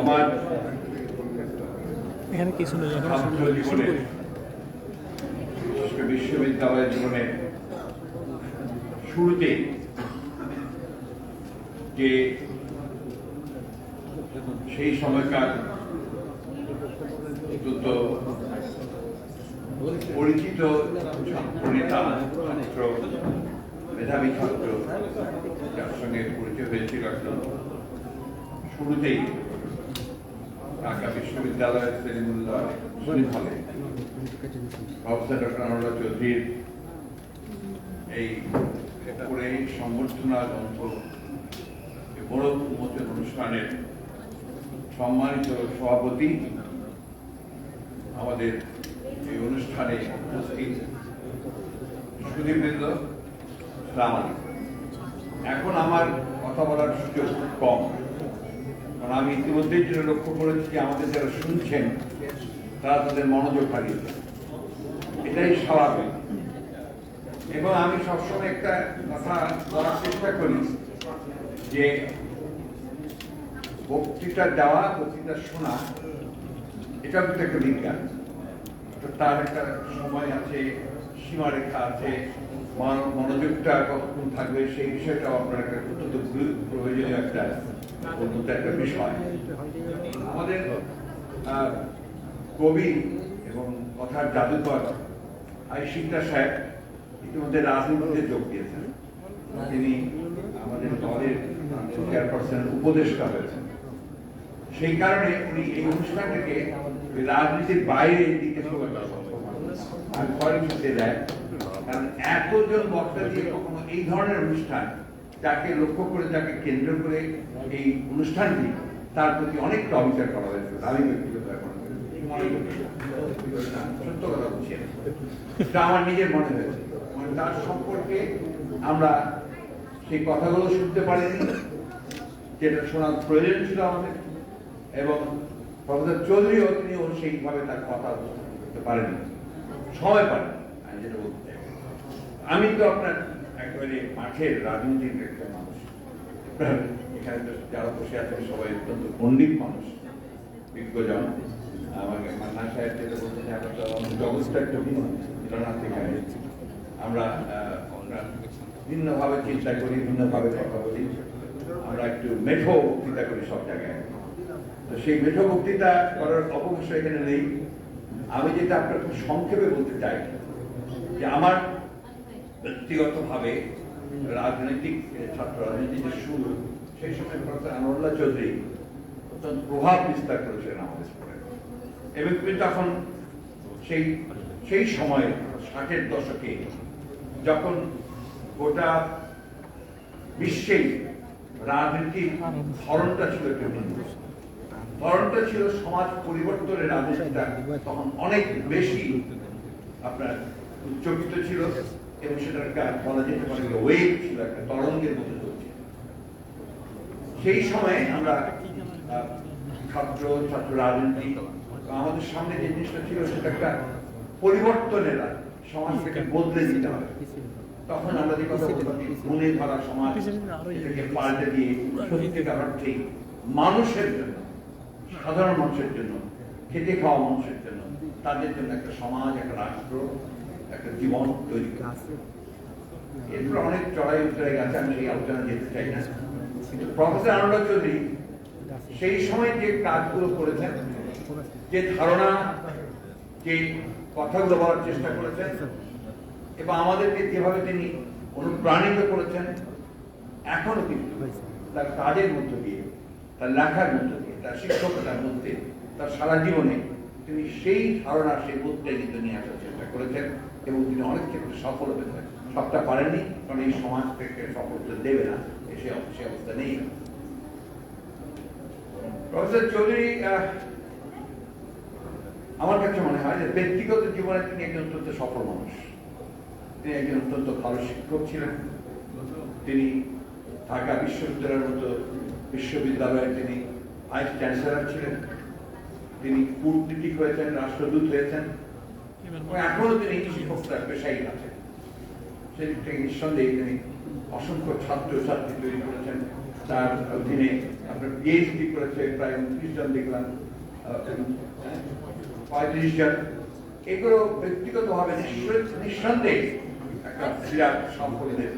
আমার এখানে কিছু নেই, ছাত্র জীবনে, বিশ্ববিদ্যালয় জীবনে শুরুতে যে সেই সময়কার অত্যন্ত পরিচিত ছাত্র নেতা, ছাত্র মেধাবী ছাত্র, যার সঙ্গে পরিচয় হয়েছিল একদম শুরুতেই ঢাকা বিশ্ববিদ্যালয়ের সেলিমুল্লাহ হলে প্রফেসর ডক্টর আনোয়ার চৌধুরীর এই করে সংবর্ধনা গ্রন্থ বড় উন্মোচন অনুষ্ঠানের সম্মানিত সভাপতি, আমাদের এই অনুষ্ঠানে উপস্থিত সুধীবৃন্দ, আসসালামু আলাইকুম। এখন আমার কথা বলার সুযোগ কম, কারণ আমি ইতিমধ্যেই যেটা লক্ষ্য করেছি যে আমাদের যারা শুনছেন তারা তাদের মনোযোগ হারিয়েছে, এটাই স্বাভাবিক। এবং আমি সবসময় একটা কথা বলার চেষ্টা করি যে বক্তৃতা দেওয়া, বক্তৃতা শোনা, এটা কিন্তু একটা বিজ্ঞান। তার একটা সময় আছে, সীমারেখা আছে, মনোযোগটা কতক্ষণ থাকবে সেই বিষয়টাও আপনার একটা অত্যন্ত প্রয়োজনীয় একটা বিষয়। আমাদের কবি এবং কথার জাদুকর আইশিকদা সাহেব ইতিমধ্যে রাজনীতিতে যোগ দিয়েছেন। তিনি আমাদের দলের চেয়ারপারসনের উপদেষ্টা হয়েছেন। সেই কারণে উনি এই অনুষ্ঠানটাকে রাজনীতির বাইরে দিকে দেয়, কারণ এতজন বক্তা দিয়ে কখনো এই ধরনের অনুষ্ঠান যাকে লক্ষ্য করে, যাকে কেন্দ্র করে এই অনুষ্ঠানটি, তার প্রতি অনেকটা অবিচার করা হয়েছে। আমি ব্যক্তিগত সত্য কথা বলছি, এটা আমার নিজের মনে হয়েছে। তার সম্পর্কে আমরা সেই কথাগুলো শুনতে পারিনি, যেটা শোনার প্রয়োজন ছিল আমাদের। এবং প্রফেসর চৌধুরীও তিনিও সেইভাবে তার কথা করতে পারেনি, সময় পারেন। আমি যেটা বলতে চাই, আমি তো আপনার একেবারে মাঠের রাজনীতির একটা মানুষ। এখানে তো যারা বসে আছেন সবাই অত্যন্ত পণ্ডিত মানুষ, বিজ্ঞজন। আমাকে মান্না সাহেব যেটা বলতে চাই, আমরা তো জগৎটা একটা আমরা ভিন্নভাবে চিন্তা করি, ভিন্নভাবে কথা বলি, আমরা একটু মেঠো বক্তৃতা করি সব জায়গায়। তো সেই মেঠো বক্তৃতা করার অবকাশ এখানে নেই। আমি যেটা আপনার খুব সংক্ষেপে বলতে চাই যে আমার ব্যক্তিগতভাবে রাজনৈতিক ছাত্র রাজনীতির যে শুরু, সেই সময় প্রফেসর আনোয়ার চৌধুরী অত্যন্ত প্রভাব বিস্তার করেছিলেন আমাদের উপরে। এবং তুমি তখন সেই সময় 60-এর দশকে, যখন গোটা বিশ্বেই রাজনীতির ধরনটা ছিল একটু ভিন্ন, ধরনটা ছিল সমাজ পরিবর্তনের রাজনীতিটা তখন অনেক বেশি আপনার উচ্চকিত ছিল, এবং সেটা একটা বলা যেতে পারে ওয়েভ ছিল, একটা তরঙ্গের মধ্যে চলছে। সেই সময়ে আমরা ছাত্র রাজনীতি, আমাদের সামনে যে জিনিসটা ছিল সেটা একটা পরিবর্তনের, সমাজটাকে বদলে দিতে হবে। তখন আমরা যে কথা বলতাম, গুণে ধরা সমাজ এটাকে পাল্টে দিয়ে সত্যিকার অর্থে মানুষের জন্য, সাধারণ মানুষের জন্য, খেটে খাওয়া মানুষের জন্য, তাদের জন্য একটা সমাজ, একটা রাষ্ট্র, একটা জীবন তৈরি করতে। এরপর অনেক চড়াই উতরাই গেছে, আমি সেই আলোচনা যেতে চাই না। কিন্তু প্রফেসর আনোয়ার চৌধুরী সেই সময় যে কাজগুলো করেছেন, যে ধারণা, যে কথাগুলো বলার চেষ্টা করেছেন, এবং আমাদেরকে যেভাবে তিনি অনুপ্রাণিত করেছেন, এখনো কিন্তু তার কাজের মধ্য দিয়ে, তার লেখার মধ্য দিয়ে, তার শিক্ষকতার মধ্যে, তার সারা জীবনে তিনি সেই ধারণা, সেই বোধটাই কিন্তু নিয়ে আসার চেষ্টা করেছেন। এবং তিনি অনেক ক্ষেত্রে সফল হয়েছেন। সবটা পারেননি, কারণ এই সমাজ থেকে সফলতা দেবে না, সে অবস্থা নেই। প্রফেসর চৌধুরী আমার কাছে মনে হয় যে ব্যক্তিগত জীবনে তিনি একজন অত্যন্ত সফল মানুষ। তিনি একজন অত্যন্ত ভালো শিক্ষক ছিলেন। তিনি ঢাকা বিশ্ববিদ্যালয়ের মতো বিশ্ববিদ্যালয়ে তিনি ভাইস চ্যান্সেলর ছিলেন। তিনি কূটনীতিক হয়েছেন, রাষ্ট্রদূত হয়েছেন, এবং এখনো তিনি শিক্ষকতার পেশায় আছেন। সেই থেকে নিঃসন্দেহে তিনি অসংখ্য ছাত্র ছাত্রী তৈরি করেছেন। তার অধীনে আপনার পিএইচডি করেছে প্রায় 29 জন দেখলাম, 35 জন। এগুলো ব্যক্তিগতভাবে নিঃসন্দেহে একটা বিরাট সাফল্যের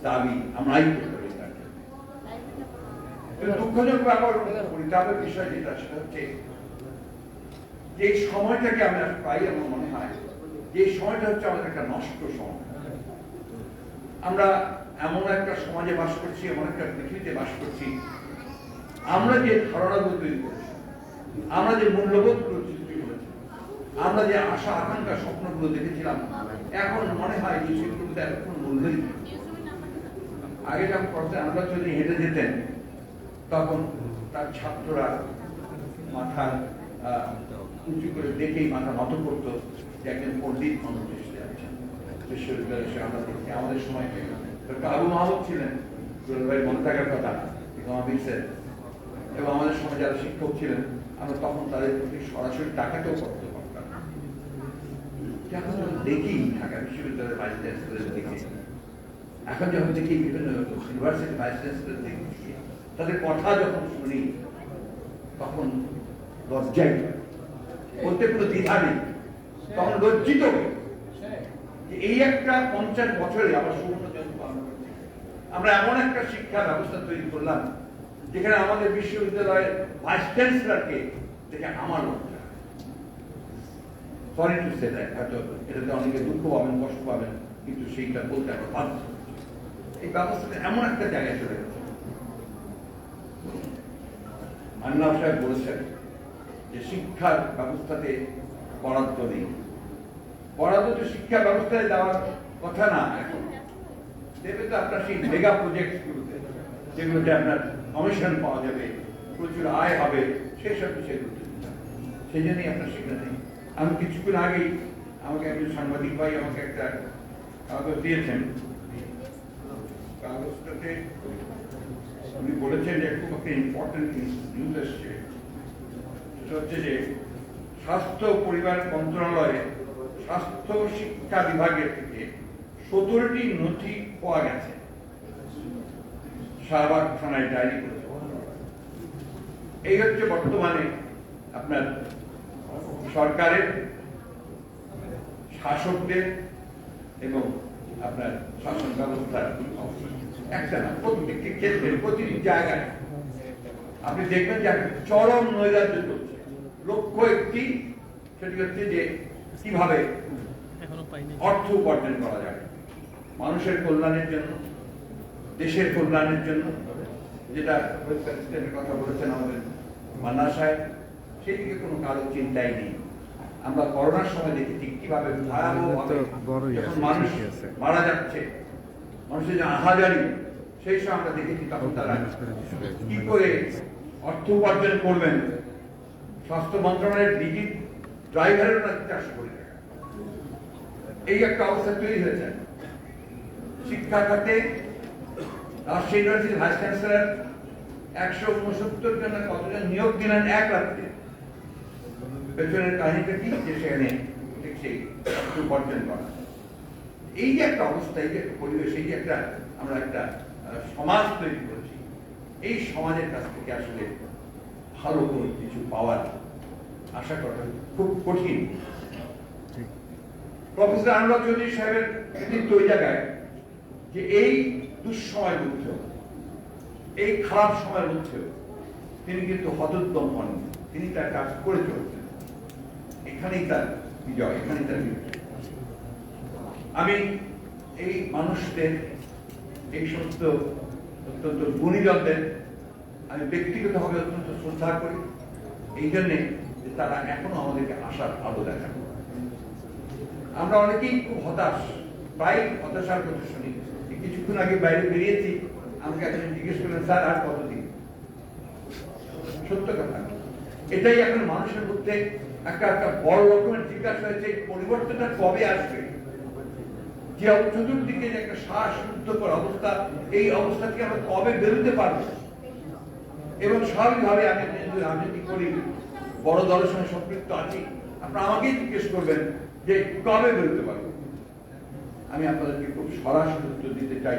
দাবি আমরাই করতে পারি। দুঃখজনক ব্যাপার, পরিতাপের বিষয় যেটা সেটা হচ্ছে যে সময়টাকে আমরা পাই, আমার মনে হয় যে সময়টা হচ্ছে আমাদের একটা নষ্ট সময়। আমরা এমন একটা সমাজে বাস করছি, এমন একটা পৃথিবীতে বাস করছি, আমরা যে ধারণাগুলো তৈরি করেছি, আমরা যে মূল্যবোধগুলো সৃষ্টি করেছি, আমরা যে আশা আকাঙ্ক্ষা স্বপ্নগুলো দেখেছিলাম, এখন মনে হয় যে সেগুলোতে এখন মূল্যই নেই। আগে যখন পড়তে আমরা যদি হেঁটে যেতেন, তখন তার ছাত্ররা মাথা উঁচু করে দেখেই মাথা নত করতো যে একজন পণ্ডিত মানুষ এসে যাচ্ছেন বিশ্ববিদ্যালয়ে। সে আমরা দেখি আমাদের সময় আবু মাহমুদ ছিলেন, ভাই মনে থাকার কথা, এবং আমাদের সময় যারা শিক্ষক ছিলেন আমরা তখন তাদের প্রতি সরাসরি টাকাতেও করতে পারতাম। এখন যখন দেখি ঢাকা বিশ্ববিদ্যালয়ের ভাইস চ্যান্সেলর দেখি, এখন যখন দেখি বিভিন্ন ইউনিভার্সিটি ভাইস চ্যান্সেলর দেখি, তাদের কথা যখন শুনি তখন লজ্জায় বলতে কোনো দ্বিধা নেই, তখন লজ্জিত যে এই একটা 50 বছরে আবার সুবর্ণ জয়ন্তী পালন করছি। আমরা এমন একটা শিক্ষা ব্যবস্থা তৈরি করলাম যেখানে আমাদের বিশ্ববিদ্যালয়ের ভাইস চ্যান্সেলরকে দেখে আমার লজ্জা। সরি টু সে দ্যাট, হয়তো এটাতে অনেকে দুঃখ পাবেন, কষ্ট পাবেন, কিন্তু সেইটা বলতে আমরা বাধ্য। এই ব্যবস্থাটা এমন একটা জায়গায় চলে গেছে। মান্না সাহেব বলেছেন যে শিক্ষার ব্যবস্থাতে বরাদ্দ নেই। বরাদ্দ তো শিক্ষা ব্যবস্থায় দেওয়ার কথা না, এখন দেবে তো আপনার সেই মেগা প্রজেক্ট গুলোতে, যেগুলোতে আপনার কমিশন পাওয়া যাবে, প্রচুর আয় হবে, সেই সব বিষয়গুলো। সেই জন্যই আপনার সেখানে নেই। আমি কিছুক্ষণ আগেই আমাকে একজন সাংবাদিক ভাই আমাকে একটা কাগজ দিয়েছেন। কাগজটাতে উনি বলেছেন যে খুব একটা ইম্পর্টেন্ট নিউজ এসছে, সেটা হচ্ছে যে স্বাস্থ্য পরিবার মন্ত্রণালয়ে স্বাস্থ্য শিক্ষা বিভাগের থেকে 17টি নথি পাওয়া গেছে। শাহবাগ থানায় ডায়েরি করেছে। এই হচ্ছে বর্তমানে আপনার সরকারের, শাসকদের এবং আপনার শাসন ব্যবস্থার একটা না, প্রত্যেকটি ক্ষেত্রে প্রতিটি জায়গায় আপনি দেখবেন যে চরম নৈরাজ্য চলছে। লক্ষ্য একটি, সেটি হচ্ছে যে কিভাবে অর্থ উপার্জন করা যায় মানুষের কল্যাণের জন্য, দেশের কল্যাণের জন্য, যেটা কথা বলেছেন আমাদের মান্না সাহেব, সেই দিকে কোনো কারো চিন্তাই নেই। আমরা করোনার সময় দেখেছি কিভাবে ভয়াবহভাবে যখন মানুষ মারা যাচ্ছে, মানুষের যে আহাজারি, সেই সময় আমরা দেখেছি তখন তারা কি করে অর্থ উপার্জন করবেন। স্বাস্থ্য মন্ত্রণালয়ের ডিজি ড্রাইভারের নাকি 400 কোটি টাকা, এই একটা অবস্থা তৈরি হয়েছে। শিক্ষা খাতে রাজশাহী ইউনিভার্সিটির ভাইস চ্যান্সেলর 169 জন কতজন নিয়োগ দিলেন এক রাত্রে। পেছনের কাহিনীটা কি, যে সেখানে সেই উপার্জন করা। এই যে একটা অবস্থা, এই যে একটা পরিবেশ, এই যে একটা আমরা একটা সমাজ তৈরি করেছি, এই সমাজের কাছ থেকে আসলে ভালো কোনো কিছু পাওয়ার আশা করা খুব কঠিন। প্রফেসর আনোয়ার চৌধুরী সাহেবের কৃতিত্ব ওই জায়গায় যে এই দুঃসময়ের মধ্যেও, এই খারাপ সময়ের মধ্যেও তিনি কিন্তু হতোদ্যম হন, তিনি তার কাজ করে চলছেন। এখানেই তার বিজয়, এখানেই তার বিজয়। আমি এই মানুষদের, এই সমস্ত অত্যন্ত গুণীজনদের আমি ব্যক্তিগতভাবে অত্যন্ত শ্রদ্ধা করি, এই জন্যে যে তারা এখনো আমাদেরকে আশার আলো দেখান। আমরা অনেকেই খুব হতাশ, প্রায় হতাশার কথা শুনি। কিছুক্ষণ আগে বাইরে বেরিয়েছি, আমাকে একজন জিজ্ঞেস করলেন, স্যার আর কতদিন? সত্য কথা, এটাই এখন মানুষের মধ্যে একটা বড় রকমের জিজ্ঞাসা হয়েছে, পরিবর্তনটা কবে আসবে? যে চতুর্দিকে যে একটা শ্বাসরুদ্ধকর অবস্থা, এই অবস্থা থেকে আমরা কবে বেরোতে পারবো? এবং স্বাভাবিকভাবে আমি রাজনীতি করি, বড় দলের সঙ্গে সম্পৃক্ত আছি, আপনারা আমাকেই জিজ্ঞেস করবেন যে কবে বেরোতে পারবো। আমি আপনাদেরকে খুব সরাসরি উত্তর দিতে চাই,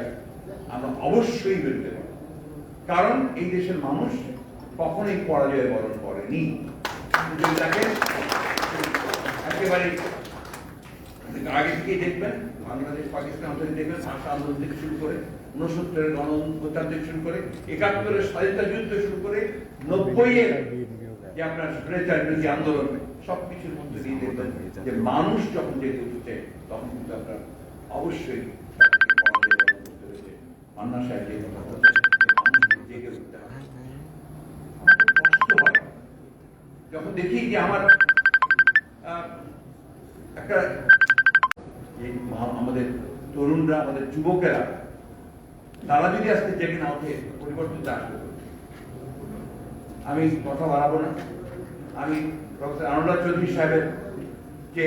আমরা অবশ্যই বেরোতে পারি। কারণ এই দেশের মানুষ কখনোই পরাজয় বরণ করেনি। যদি দেখেন একেবারে আগে থেকে দেখবেন, বাংলাদেশ পাকিস্তান থেকে দেখবেন, ভাষা আন্দোলন থেকে শুরু করে 69-এর গণঅভ্যুত্থান থেকে শুরু করে 71-এর স্বাধীনতা যুদ্ধ শুরু করে 90-এর যে আপনার স্বৈরাচার বিরোধী আন্দোলন, সবকিছুর মধ্যে দিয়ে দেখবেন যে মানুষ যখন জেগে উঠছে তখন কিন্তু আপনার অবশ্যই মান্না সাহেব যে কথা বলছেন জেগে উঠতে হবে। আমার খুব কষ্ট হয় যখন দেখি যে আমার একটা আমাদের তরুণরা, আমাদের যুবকেরা, তারা যদি আজকে জেগে না ওঠে পরিবর্তনটা আসবে। আমি কথা বাড়াবো না। আমি প্রফেসর আনোয়ার চৌধুরী সাহেবের যে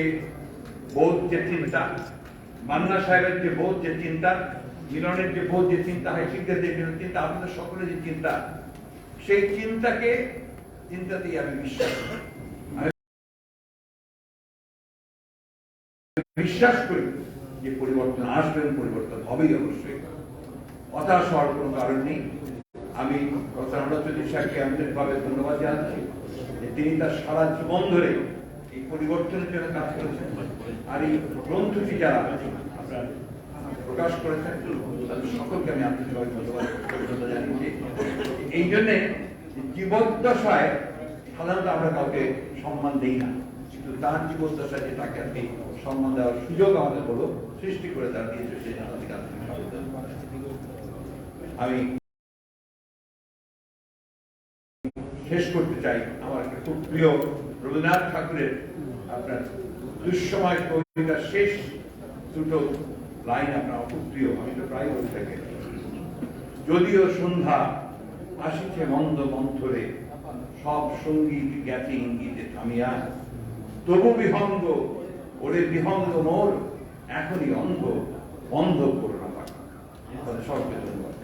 বোধ, যে চিন্তা, মান্না সাহেবের যে বোধ, যে চিন্তা, মিলনের যে বোধ, যে চিন্তা, হাইসিকদের যে চিন্তা, আপনাদের সকলের যে চিন্তা, সেই চিন্তাতেই আমি বিশ্বাস করি। বিশ্বাস করি যে পরিবর্তন আসবেন, পরিবর্তন হবেই অবশ্যই, হতাশ হওয়ার কোনো কারণ নেই। আমি প্রফেসর আনোয়ার চৌধুরী সাহেবকে আন্তরিকভাবে ধন্যবাদ জানাচ্ছি যে তিনি তার সারা জীবন ধরে এই পরিবর্তনের জন্য কাজ করেছেন। আর এই গ্রন্থটি যারা আপনার প্রকাশ করেছেন তাদের সকলকে আমি আন্তরিকভাবে ধন্যবাদ জানিয়েছি। এই জন্যে জীবদ্দশায় সাধারণত আমরা কাউকে সম্মান দিই না, কিন্তু তার জীবদ্দশায় যে তাকে আপনি সম্মান দেওয়ার সুযোগ আমাদের হলো, সৃষ্টি করে তার দিয়েছে, সেই আমি শেষ করতে চাই। আমার একটা খুব প্রিয় রবীন্দ্রনাথ ঠাকুরের আপনার দুঃসময় কবিতার শেষ দুটো লাইন আপনার খুব প্রিয়, আমি তো প্রায় বলে থাকি। যদিও সন্ধ্যা আসিছে মন্দ মন্থরে, সব সঙ্গীত জ্ঞাতি ইঙ্গিতে থামিয়া, তবু বিহঙ্গ ওরে বিহঙ্গ মোর, এখনই অন্ধ বন্ধ করো না পাখা। সবকে ধন্যবাদ।